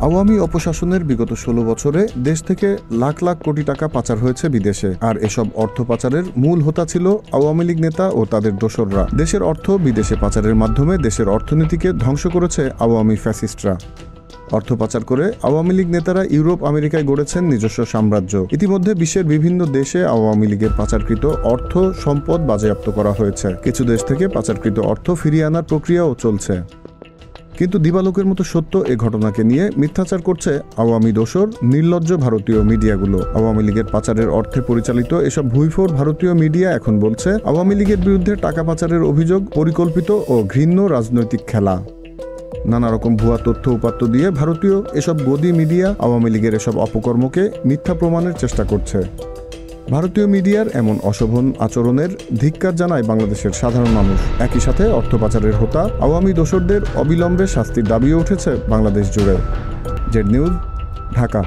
আওয়ামী অপশাসনের বিগত ১৬ বছরে দেশ থেকে লাখ লাখ কোটি টাকা পাচার হয়েছে বিদেশে। আর এসব অর্থ পাচারের মূল হোতা ছিল আওয়ামী লীগ নেতা ও তাদের দোসররা। দেশের অর্থ বিদেশে পাচারের মাধ্যমে দেশের অর্থনীতিকে ধ্বংস করেছে আওয়ামী ফ্যাসিস্টরা। অর্থ পাচার করে আওয়ামী লীগ নেতারা ইউরোপ আমেরিকায় গড়েছেন নিজস্ব সাম্রাজ্য। ইতিমধ্যে বিশ্বের বিভিন্ন দেশে আওয়ামী লীগের পাচারকৃত অর্থ সম্পদ বাজেয়াপ্ত করা হয়েছে। কিছু দেশ থেকে পাচারকৃত অর্থ ফিরিয়ে আনার প্রক্রিয়াও চলছে। কিন্তু দিবালোকের মতো সত্য এ ঘটনাকে নিয়ে মিথ্যাচার করছে আওয়ামী দোসর নির্লজ্জ ভারতীয় মিডিয়াগুলো। আওয়ামী লীগের পাচারের অর্থে পরিচালিত এসব ভুইফোর ভারতীয় মিডিয়া এখন বলছে আওয়ামী লীগের বিরুদ্ধে টাকা পাচারের অভিযোগ পরিকল্পিত ও ঘৃণ্য রাজনৈতিক খেলা। নানা রকম ভুয়া তথ্য উপাত্ত দিয়ে ভারতীয় এসব গদি মিডিয়া আওয়ামী লীগের এসব অপকর্মকে মিথ্যা প্রমাণের চেষ্টা করছে। ভারতীয় মিডিয়ার এমন অশোভন আচরণের ধিক্কার জানায় বাংলাদেশের সাধারণ মানুষ। একই সাথে অর্থ পাচারের হোতা আওয়ামী দোসরদের অবিলম্বে শাস্তির দাবিও উঠেছে বাংলাদেশ জুড়ে। Z news, Dhaka.